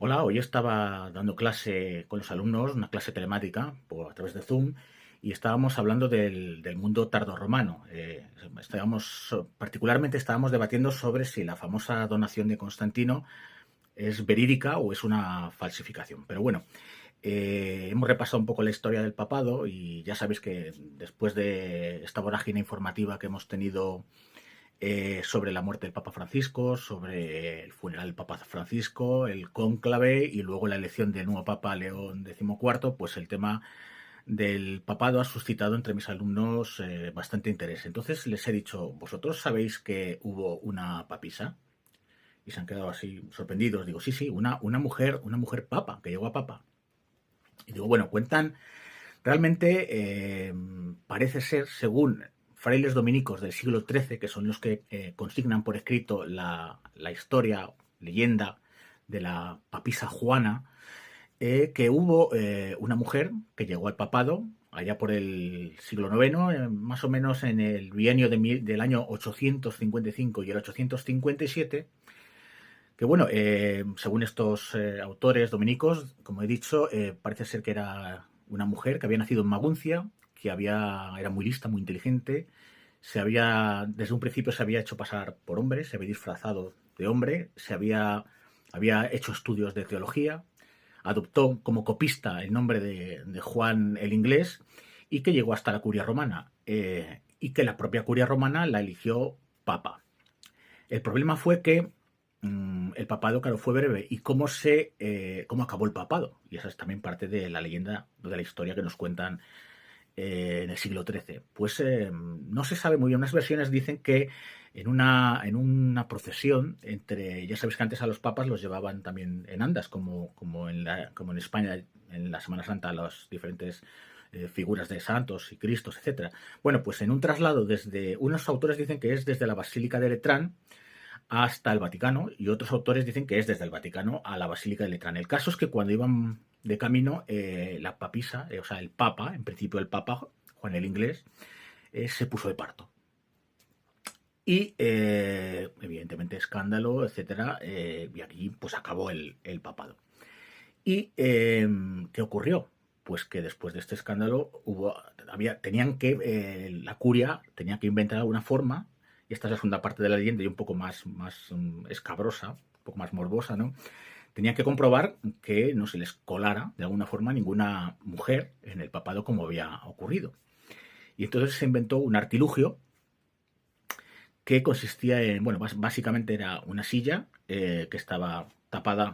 Hola, hoy estaba dando clase con los alumnos, una clase telemática a través de Zoom, y estábamos hablando del mundo tardorromano. Particularmente estábamos debatiendo sobre si la famosa donación de Constantino es verídica o es una falsificación. Pero bueno, hemos repasado un poco la historia del papado y ya sabéis que después de esta vorágine informativa que hemos tenido sobre la muerte del Papa Francisco, sobre el funeral del Papa Francisco, el cónclave y luego la elección del nuevo Papa León XIV, pues el tema del papado ha suscitado entre mis alumnos bastante interés. Entonces les he dicho, ¿vosotros sabéis que hubo una papisa? Y se han quedado así sorprendidos. Digo, sí, sí, una mujer papa, que llegó a papa. Y digo, bueno, cuentan, realmente parece ser, según frailes dominicos del siglo XIII, que son los que consignan por escrito la historia, leyenda de la papisa Juana, que hubo una mujer que llegó al papado allá por el siglo IX, más o menos en el bienio del año 855 y el 857, que bueno, según estos autores dominicos, como he dicho, parece ser que era una mujer que había nacido en Maguncia, era muy lista, muy inteligente, desde un principio se había hecho pasar por hombre, se había disfrazado de hombre, había hecho estudios de teología, adoptó como copista el nombre de Juan el Inglés y que llegó hasta la curia romana, y que la propia curia romana la eligió papa. El problema fue que el papado, claro, fue breve. ¿Y cómo acabó el papado? Y esa es también parte de la leyenda, de la historia que nos cuentan en el siglo XIII. Pues no se sabe muy bien. Unas versiones dicen que en una procesión ya sabéis que antes a los papas los llevaban también en andas, como en España en la Semana Santa las diferentes figuras de santos y cristos, etcétera. Bueno, pues en un traslado unos autores dicen que es desde la Basílica de Letrán hasta el Vaticano, y otros autores dicen que es desde el Vaticano a la Basílica de Letrán. El caso es que cuando iban de camino, la papisa, o sea, el Papa, en principio el Papa, Juan el Inglés, se puso de parto. Y evidentemente escándalo, etcétera, y aquí pues acabó el papado. ¿Y qué ocurrió? Pues que después de este escándalo la curia tenía que inventar alguna forma, y esta es la segunda parte de la leyenda y un poco más escabrosa, un poco más morbosa, ¿no? Tenían que comprobar que no se les colara de alguna forma ninguna mujer en el papado como había ocurrido. Y entonces se inventó un artilugio que consistía en, bueno, básicamente era una silla que estaba tapada